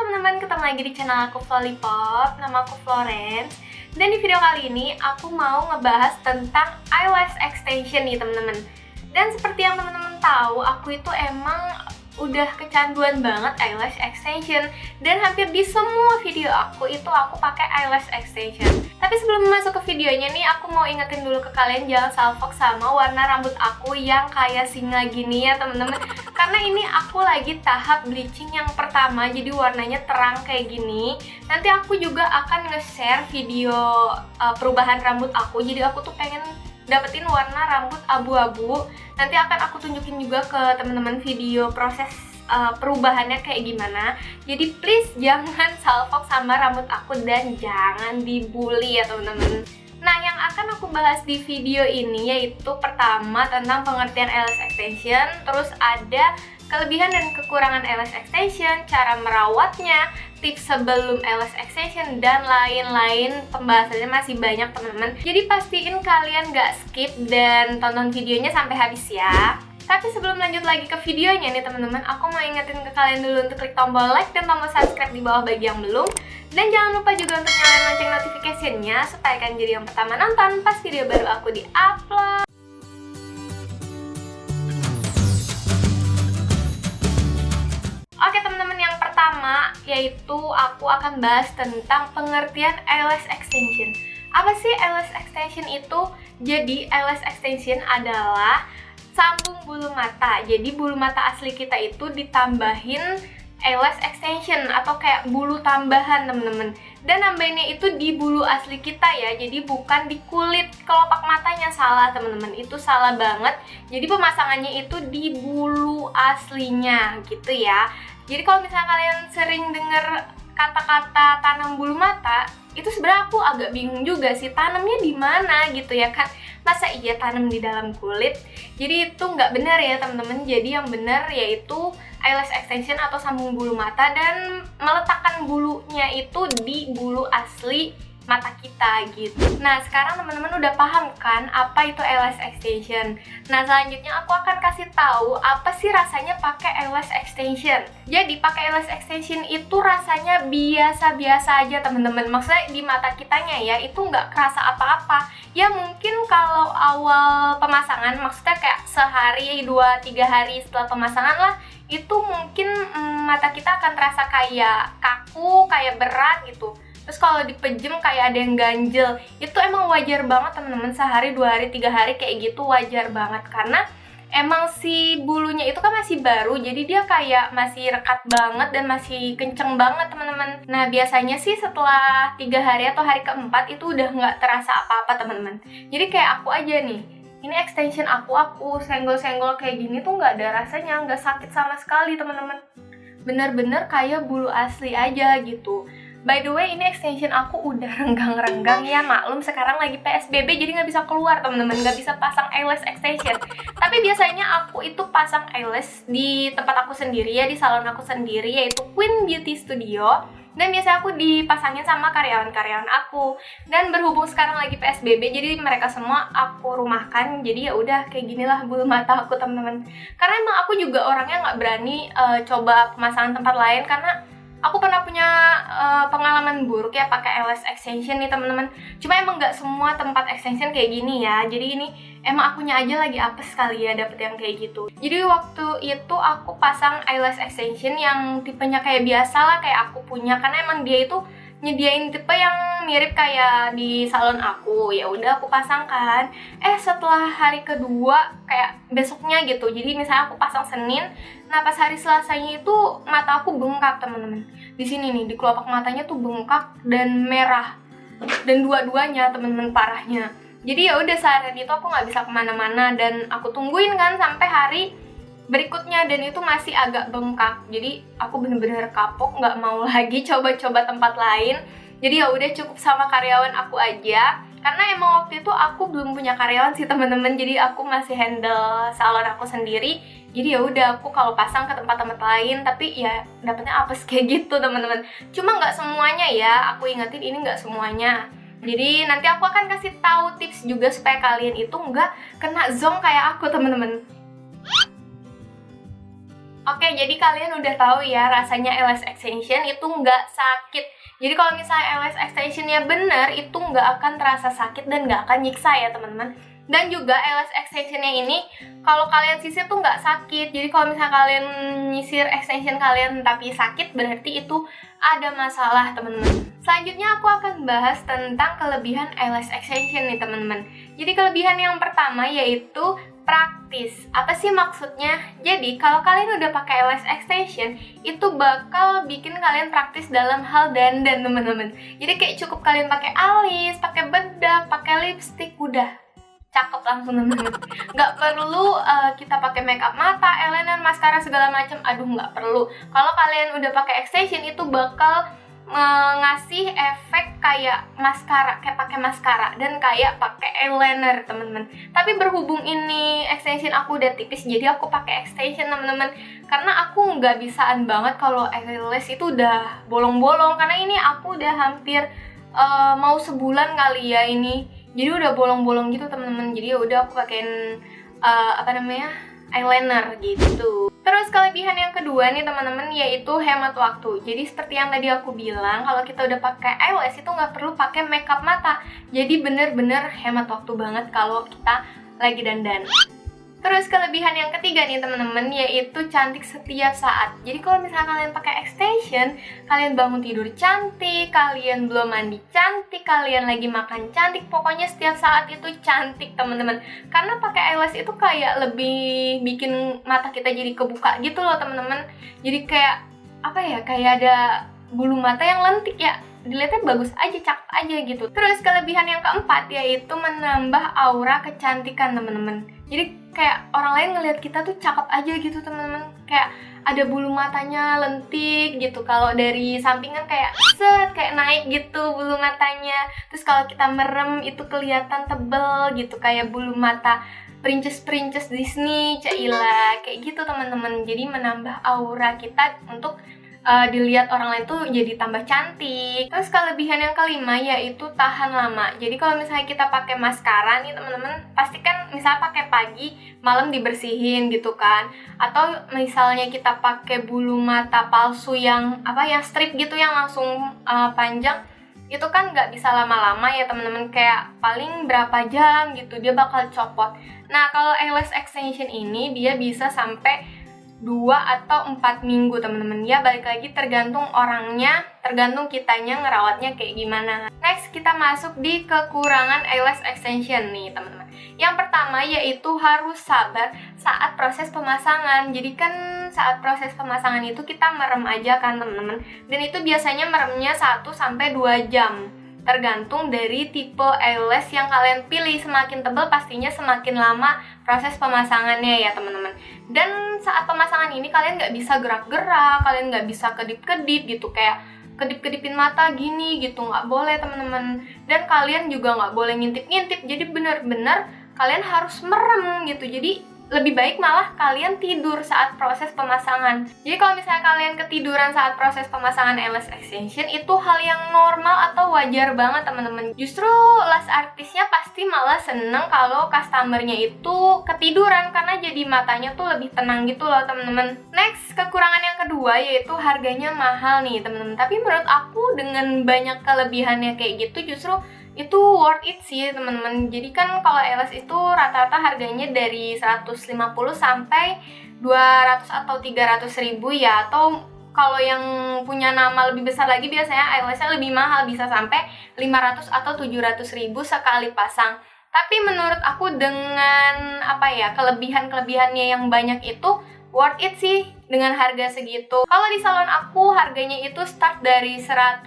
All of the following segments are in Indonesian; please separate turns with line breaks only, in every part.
teman-teman, ketemu lagi di channel aku Lollipop. Nama aku Florence. Dan di video kali ini aku mau ngebahas tentang eyelash extension nih teman-teman. Dan seperti yang teman-teman tahu, aku itu emang udah kecanduan banget eyelash extension. Dan hampir di semua video aku pakai eyelash extension. Tapi sebelum masuk ke videonya nih, aku mau ingetin dulu ke kalian jangan salfok sama warna rambut aku yang kayak singa gini ya teman-teman. Karena ini aku lagi tahap bleaching yang pertama, jadi warnanya terang kayak gini. Nanti aku juga akan nge-share video perubahan rambut aku. Jadi aku tuh pengen dapetin warna rambut abu-abu. Nanti akan aku tunjukin juga ke teman-teman video proses perubahannya kayak gimana. Jadi please jangan salfok sama rambut aku dan jangan dibully ya teman-teman. Nah, yang akan aku bahas di video ini yaitu pertama tentang pengertian eyelash extension, terus ada kelebihan dan kekurangan eyelash extension, cara merawatnya, tips sebelum eyelash extension, dan lain-lain. Pembahasannya masih banyak teman-teman. Jadi pastiin kalian gak skip dan tonton videonya sampai habis ya. Tapi sebelum lanjut lagi ke videonya nih teman-teman, aku mau ingetin ke kalian dulu untuk klik tombol like dan tombol subscribe di bawah bagi yang belum. Dan jangan lupa juga untuk nyalain lonceng notifikasinya supaya kalian jadi yang pertama nonton pas video baru aku di-upload. Oke teman-teman, yang pertama yaitu aku akan bahas tentang pengertian eyelash extension. Apa sih eyelash extension itu? Jadi eyelash extension adalah sambung bulu mata. Jadi bulu mata asli kita itu ditambahin eyelash extension atau kayak bulu tambahan temen-temen. Dan nambahinnya itu di bulu asli kita ya. Jadi bukan di kulit kelopak matanya, salah temen-temen. Itu salah banget. Jadi pemasangannya itu di bulu aslinya gitu ya. Jadi kalau misalnya kalian sering dengar kata-kata tanam bulu mata, itu sebenarnya aku agak bingung juga sih, tanamnya di mana gitu ya kan. Masa iya tanam di dalam kulit? Jadi itu nggak benar ya teman-teman. Jadi yang benar yaitu eyelash extension atau sambung bulu mata dan meletakkan bulunya itu di bulu asli mata kita gitu. Nah sekarang teman-teman udah paham kan apa itu eyelash extension. Nah selanjutnya aku akan kasih tahu apa sih rasanya pakai eyelash extension. Jadi pakai eyelash extension itu rasanya biasa-biasa aja teman-teman. Maksudnya di mata kitanya ya itu nggak kerasa apa-apa. Ya mungkin kalau awal pemasangan, maksudnya kayak sehari 2-3 hari setelah pemasangan lah, itu mungkin mata kita akan terasa kayak kaku, kayak berat gitu. Terus kalau dipejem kayak ada yang ganjel. Itu emang wajar banget teman-teman, sehari, 2 hari, 3 hari kayak gitu wajar banget. Karena emang si bulunya itu kan masih baru, jadi dia kayak masih rekat banget dan masih kenceng banget teman-teman. Nah biasanya sih setelah 3 hari atau hari keempat itu udah nggak terasa apa-apa teman-teman. Jadi kayak aku aja nih, ini extension aku senggol-senggol kayak gini tuh nggak ada rasanya, nggak sakit sama sekali teman-teman. Bener-bener kayak bulu asli aja gitu. By the way, ini extension aku udah renggang-renggang ya, maklum sekarang lagi PSBB jadi nggak bisa keluar teman-teman, nggak bisa pasang eyelash extension. Tapi biasanya aku itu pasang eyelash di tempat aku sendiri ya, di salon aku sendiri yaitu Queen Beauty Studio. Dan biasanya aku dipasangin sama karyawan-karyawan aku. Dan berhubung sekarang lagi PSBB, jadi mereka semua aku rumahkan. Jadi ya udah kayak ginilah bulu mata aku teman-teman. Karena emang aku juga orangnya nggak berani coba pemasangan tempat lain karena aku pernah punya pengalaman buruk ya pakai eyelash extension nih teman-teman. Cuma emang nggak semua tempat extension kayak gini ya. Jadi ini emang akunya aja lagi apes kali ya dapet yang kayak gitu. Jadi waktu itu aku pasang eyelash extension yang tipenya kayak biasa lah kayak aku punya, karena emang dia itu nyediain tipe yang mirip kayak di salon aku. Ya udah aku pasang kan. Setelah hari kedua kayak besoknya gitu. Jadi misalnya aku pasang Senin, nah pas hari Selasanya itu mata aku bengkak teman-teman. Di sini nih di kelopak matanya tuh bengkak dan merah. Dan dua-duanya teman-teman parahnya. Jadi ya udah seharian itu aku nggak bisa kemana-mana dan aku tungguin kan sampai hari berikutnya dan itu masih agak bengkak. Jadi aku bener-bener kapok, nggak mau lagi coba-coba tempat lain. Jadi ya udah cukup sama karyawan aku aja. Karena emang waktu itu aku belum punya karyawan sih teman-teman. Jadi aku masih handle salon aku sendiri. Jadi ya udah aku kalau pasang ke tempat-tempat lain, tapi ya dapetnya apes kayak gitu teman-teman. Cuma nggak semuanya ya. Aku ingetin ini nggak semuanya. Jadi nanti aku akan kasih tahu tips juga supaya kalian itu nggak kena zonk kayak aku teman-teman. Oke, jadi kalian udah tahu ya rasanya eyelash extension itu nggak sakit. Jadi kalau misalnya eyelash extensionnya bener, itu nggak akan terasa sakit dan nggak akan nyiksa ya teman-teman. Dan juga eyelash extensionnya ini, kalau kalian sisir tuh nggak sakit. Jadi kalau misalnya kalian nyisir extension kalian tapi sakit, berarti itu ada masalah teman-teman. Selanjutnya aku akan bahas tentang kelebihan eyelash extension nih teman-teman. Jadi kelebihan yang pertama yaitu praktis. Apa sih maksudnya? Jadi kalau kalian udah pakai eyelash extension, itu bakal bikin kalian praktis dalam hal dandan teman-teman. Jadi kayak cukup kalian pakai alis, pakai bedak, pakai lipstick, udah cakep langsung teman-teman. Nggak perlu kita pakai makeup mata, eyeliner, maskara segala macam. Aduh, nggak perlu. Kalau kalian udah pakai extension itu bakal ngasih efek kayak maskara, kayak pakai maskara dan kayak pakai eyeliner teman-teman. Tapi berhubung ini extension aku udah tipis, jadi aku pakai extension teman-teman. Karena aku nggak bisaan banget kalau eyelash itu udah bolong-bolong. Karena ini aku udah hampir mau sebulan kali ya ini. Jadi udah bolong-bolong gitu teman-teman. Jadi ya udah aku pakein eyeliner gitu. Terus kelebihan yang kedua nih teman-teman yaitu hemat waktu. Jadi seperti yang tadi aku bilang, kalau kita udah pakai eyelash itu nggak perlu pakai makeup mata. Jadi bener-bener hemat waktu banget kalau kita lagi dandan. Terus kelebihan yang ketiga nih teman-teman yaitu cantik setiap saat. Jadi kalau misalnya kalian pakai extension, kalian bangun tidur cantik, kalian belum mandi cantik, kalian lagi makan cantik, pokoknya setiap saat itu cantik teman-teman. Karena pakai eyelash itu kayak lebih bikin mata kita jadi kebuka gitu loh teman-teman. Jadi kayak apa ya? Kayak ada bulu mata yang lentik ya. Dilihatnya bagus aja, cakep aja gitu. Terus kelebihan yang keempat yaitu menambah aura kecantikan teman-teman. Jadi kayak orang lain ngelihat kita tuh cakep aja gitu teman-teman. Kayak ada bulu matanya lentik gitu. Kalau dari sampingan kayak set, kayak naik gitu bulu matanya. Terus kalau kita merem itu kelihatan tebel gitu, kayak bulu mata princess Disney, cailah kayak gitu teman-teman. Jadi menambah aura kita untuk dilihat orang lain tuh jadi tambah cantik. Terus kelebihan yang kelima yaitu tahan lama. Jadi kalau misalnya kita pakai maskara nih teman-teman, pastikan misalnya pakai pagi, malam dibersihin gitu kan. Atau misalnya kita pakai bulu mata palsu yang strip gitu yang langsung panjang, itu kan nggak bisa lama-lama ya teman-teman, kayak paling berapa jam gitu dia bakal copot. Nah kalau eyelash extension ini dia bisa sampai 2 atau 4 minggu teman-teman ya, balik lagi tergantung orangnya, tergantung kitanya ngerawatnya kayak gimana. Next kita masuk di kekurangan eyelash extension nih teman-teman. Yang pertama yaitu harus sabar saat proses pemasangan. Jadi kan saat proses pemasangan itu kita merem aja kan teman-teman, dan itu biasanya meremnya 1-2 jam. Tergantung dari tipe eyelash yang kalian pilih. Semakin tebal pastinya semakin lama proses pemasangannya ya teman-teman. Dan saat pemasangan ini kalian nggak bisa gerak-gerak, kalian nggak bisa kedip-kedip gitu, kayak kedip-kedipin mata gini gitu, nggak boleh teman-teman. Dan kalian juga nggak boleh ngintip-ngintip, jadi bener-bener kalian harus merem gitu. Jadi lebih baik malah kalian tidur saat proses pemasangan. Jadi kalau misalnya kalian ketiduran saat proses pemasangan eyelash extension, itu hal yang normal atau wajar banget teman-teman. Justru lash artisnya pasti malah seneng kalau customernya itu ketiduran, karena jadi matanya tuh lebih tenang gitu loh teman-teman. Next, kekurangan yang kedua yaitu harganya mahal nih teman-teman. Tapi menurut aku dengan banyak kelebihannya kayak gitu, justru itu worth it sih teman-teman. Jadi kan kalau eyelash itu rata-rata harganya dari 150 sampai 200 atau 300 ribu ya. Atau kalau yang punya nama lebih besar lagi biasanya eyelashnya lebih mahal, bisa sampai 500 atau 700 ribu sekali pasang. Tapi menurut aku dengan kelebihan-kelebihannya yang banyak itu worth it sih dengan harga segitu. Kalau di salon aku harganya itu start dari 130.000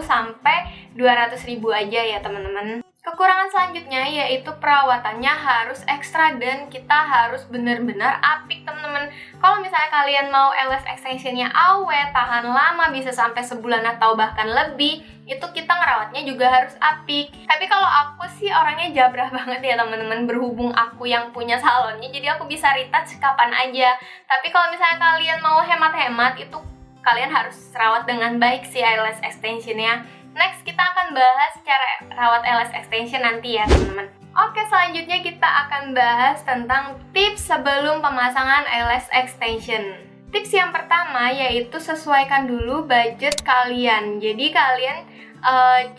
sampai 200.000 aja ya teman-teman. Kekurangan selanjutnya yaitu perawatannya harus ekstra dan kita harus benar-benar apik teman-teman. Kalau misalnya kalian mau eyelash extensionnya awet, tahan lama, bisa sampai sebulan atau bahkan lebih, itu kita ngerawatnya juga harus apik. Tapi kalau aku sih orangnya jabrah banget ya teman-teman, berhubung aku yang punya salonnya, jadi aku bisa retouch kapan aja. Tapi kalau misalnya kalian mau hemat-hemat, itu kalian harus rawat dengan baik sih eyelash extensionnya. Next, kita akan bahas cara rawat eyelash extension nanti ya teman-teman. Oke, selanjutnya kita akan bahas tentang tips sebelum pemasangan eyelash extension. Tips yang pertama yaitu sesuaikan dulu budget kalian. Jadi kalian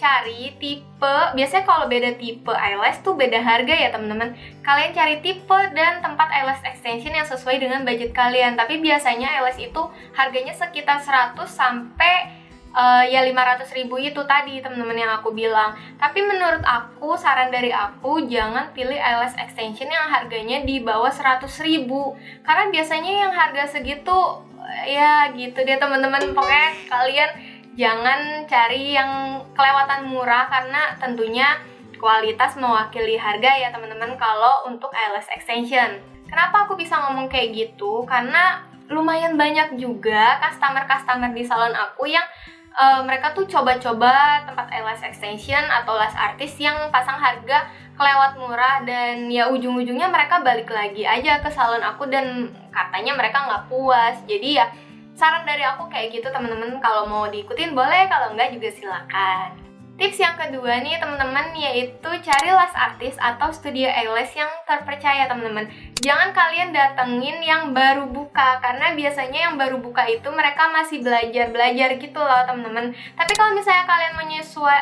cari tipe, biasanya kalau beda tipe eyelash tuh beda harga ya teman-teman. Kalian cari tipe dan tempat eyelash extension yang sesuai dengan budget kalian. Tapi biasanya eyelash itu harganya sekitar 100 sampai ya 500.000 itu tadi teman-teman yang aku bilang. Tapi menurut aku, saran dari aku, jangan pilih eyelash extension yang harganya di bawah 100.000. Karena biasanya yang harga segitu ya gitu deh teman-teman. Pokoknya kalian jangan cari yang kelewatan murah, karena tentunya kualitas mewakili harga ya teman-teman kalau untuk eyelash extension. Kenapa aku bisa ngomong kayak gitu? Karena lumayan banyak juga customer-customer di salon aku yang mereka tuh coba-coba tempat eyelash extension atau lash artist yang pasang harga kelewat murah, dan ya ujung-ujungnya mereka balik lagi aja ke salon aku dan katanya mereka nggak puas. Jadi ya saran dari aku kayak gitu teman-teman, kalau mau diikutin boleh, kalau enggak juga silakan. Tips yang kedua nih teman-teman, yaitu cari lash artist atau studio eyelash yang terpercaya teman-teman. Jangan kalian datengin yang baru buka, karena biasanya yang baru buka itu mereka masih belajar gitu loh teman-teman. Tapi kalau misalnya kalian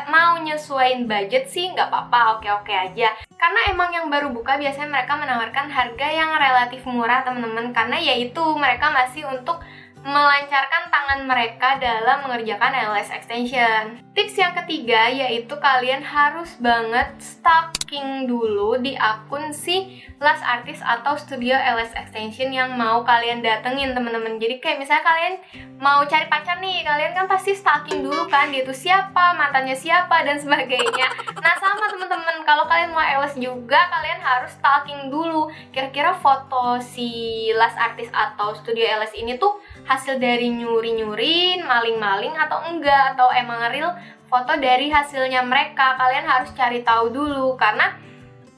mau nyesuaiin budget sih nggak apa-apa, oke-oke aja. Karena emang yang baru buka biasanya mereka menawarkan harga yang relatif murah teman-teman, karena yaitu mereka masih untuk melancarkan tangan mereka dalam mengerjakan eyelash extension. Tips yang ketiga yaitu kalian harus banget stalking dulu di akun si lash artist atau studio eyelash extension yang mau kalian datengin teman-teman. Jadi kayak misalnya kalian mau cari pacar nih, kalian kan pasti stalking dulu kan, dia tuh siapa, mantannya siapa, dan sebagainya. Nah sama teman-teman, kalau kalian mau eyelash juga kalian harus stalking dulu. Kira-kira foto si lash artist atau studio eyelash ini tuh hasil dari nyuri-nyurin, maling-maling atau enggak, atau emang real foto dari hasilnya mereka. Kalian harus cari tahu dulu, karena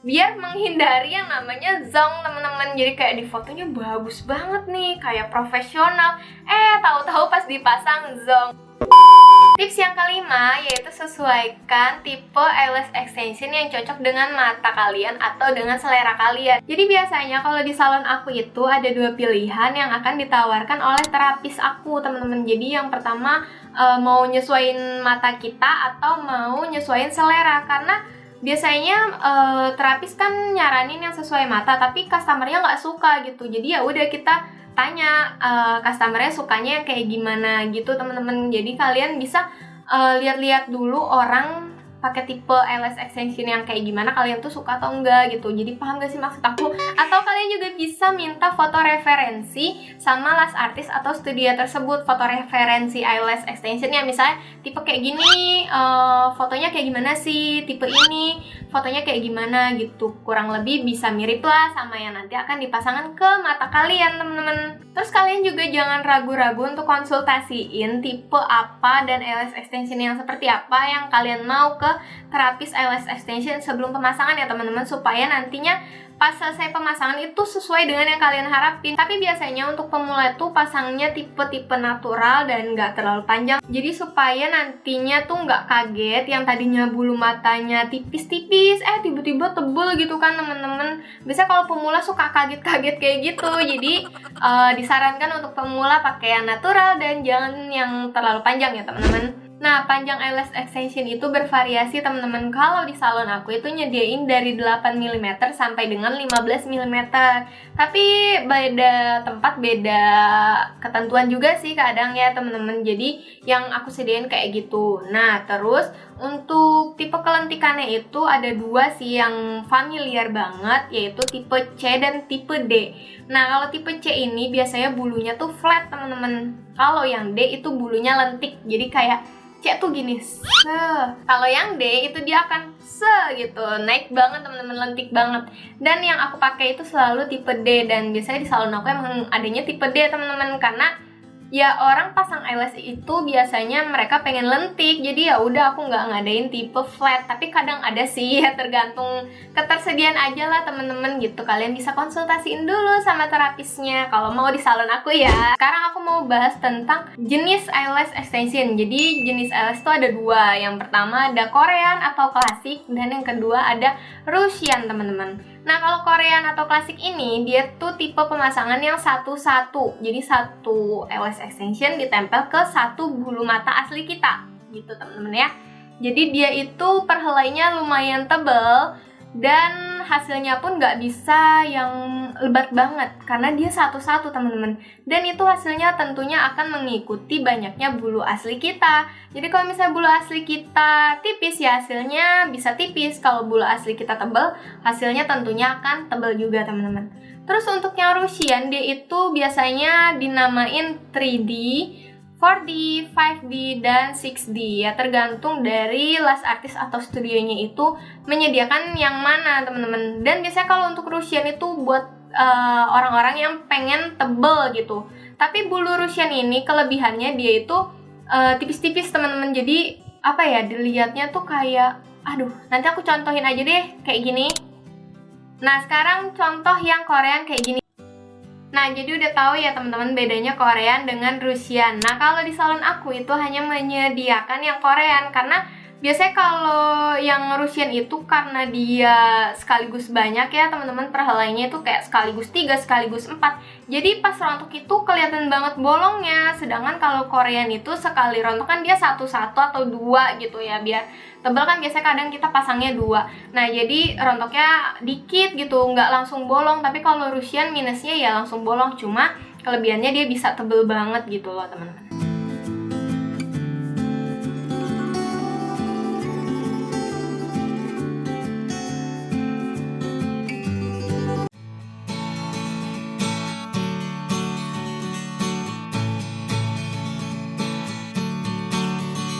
biar menghindari yang namanya zong teman-teman. Jadi kayak di fotonya bagus banget nih, kayak profesional, tahu-tahu pas dipasang zong. Tips yang kelima yaitu sesuaikan tipe eyelash extension yang cocok dengan mata kalian atau dengan selera kalian. Jadi biasanya kalau di salon aku itu ada dua pilihan yang akan ditawarkan oleh terapis aku teman-teman. Jadi yang pertama mau nyesuaiin mata kita atau mau nyesuaiin selera, karena biasanya terapis kan nyaranin yang sesuai mata, tapi customernya nggak suka gitu. Jadi ya udah kita tanya customernya sukanya yang kayak gimana gitu teman-teman. Jadi kalian bisa lihat-lihat dulu orang pakai tipe eyelash extension yang kayak gimana, kalian tuh suka atau enggak gitu. Jadi paham gak sih maksud aku? Atau kalian juga bisa minta foto referensi sama lash artist atau studio tersebut, foto referensi eyelash extensionnya. Misalnya tipe kayak gini, fotonya kayak gimana sih, tipe ini fotonya kayak gimana gitu. Kurang lebih bisa mirip lah sama yang nanti akan dipasangkan ke mata kalian teman-teman. Terus kalian juga jangan ragu-ragu untuk konsultasiin tipe apa dan eyelash extension yang seperti apa yang kalian mau ke terapis eyelash extension sebelum pemasangan ya teman-teman, supaya nantinya pas selesai pemasangan itu sesuai dengan yang kalian harapin. Tapi biasanya untuk pemula tuh pasangnya tipe-tipe natural dan nggak terlalu panjang, jadi supaya nantinya tuh nggak kaget yang tadinya bulu matanya tipis-tipis tiba-tiba tebel gitu kan teman-teman. Biasanya kalau pemula suka kaget-kaget kayak gitu. Jadi disarankan untuk pemula pakai yang natural dan jangan yang terlalu panjang ya teman-teman. Nah, panjang eyelash extension itu bervariasi teman-teman. Kalau di salon aku itu nyediain dari 8 mm sampai dengan 15 mm. Tapi beda tempat beda ketentuan juga sih kadang ya teman-teman. Jadi yang aku sediain kayak gitu. Nah, terus untuk tipe kelentikannya itu ada dua sih yang familiar banget, yaitu tipe C dan tipe D. Nah, kalau tipe C ini biasanya bulunya tuh flat teman-teman. Kalau yang D itu bulunya lentik. Jadi kayak C tuh gini, kalau yang D itu dia akan gitu, naik banget teman-teman, lentik banget. Dan yang aku pakai itu selalu tipe D, dan biasanya di salon aku emang adanya tipe D teman-teman, karena ya orang pasang eyelash itu biasanya mereka pengen lentik, jadi ya udah aku nggak ngadain tipe flat. Tapi kadang ada sih ya, tergantung ketersediaan aja lah temen-temen gitu. Kalian bisa konsultasiin dulu sama terapisnya kalau mau di salon aku ya. Sekarang aku mau bahas tentang jenis eyelash extension. Jadi jenis eyelash itu ada dua. Yang pertama ada Korean atau klasik, dan yang kedua ada Russian teman-teman. Nah, kalau Korean atau klasik ini, dia tuh tipe pemasangan yang satu-satu. Jadi satu eyelash extension ditempel ke satu bulu mata asli kita, gitu teman-teman ya. Jadi dia itu perhelainya lumayan tebal, dan hasilnya pun nggak bisa yang lebat banget karena dia satu-satu teman-teman. Dan itu hasilnya tentunya akan mengikuti banyaknya bulu asli kita. Jadi kalau misalnya bulu asli kita tipis ya hasilnya bisa tipis. Kalau bulu asli kita tebal, hasilnya tentunya akan tebal juga teman-teman. Terus untuk yang Russian, dia itu biasanya dinamain 3D, 4D, 5D, dan 6D ya, tergantung dari lash artist atau studionya itu menyediakan yang mana teman-teman. Dan biasanya kalau untuk Russian itu buat orang-orang yang pengen tebel gitu. Tapi bulu Russian ini kelebihannya dia itu tipis-tipis teman-teman. Jadi apa ya, dilihatnya tuh kayak, aduh, nanti aku contohin aja deh kayak gini. Nah, sekarang contoh yang Korean kayak gini. Nah, jadi udah tahu ya teman-teman bedanya Korean dengan Russian. Nah, kalau di salon aku itu hanya menyediakan yang Korean karena biasanya kalau yang Russian itu karena dia sekaligus banyak ya teman-teman, perhelainya itu kayak sekaligus 3, sekaligus 4. Jadi pas rontok itu kelihatan banget bolongnya. Sedangkan kalau Korean itu sekali rontok kan dia satu-satu atau 2 gitu ya, biar tebal kan biasanya kadang kita pasangnya 2. Nah, jadi rontoknya dikit gitu, nggak langsung bolong. Tapi kalau Russian minusnya ya langsung bolong, cuma kelebihannya dia bisa tebel banget gitu loh teman-teman.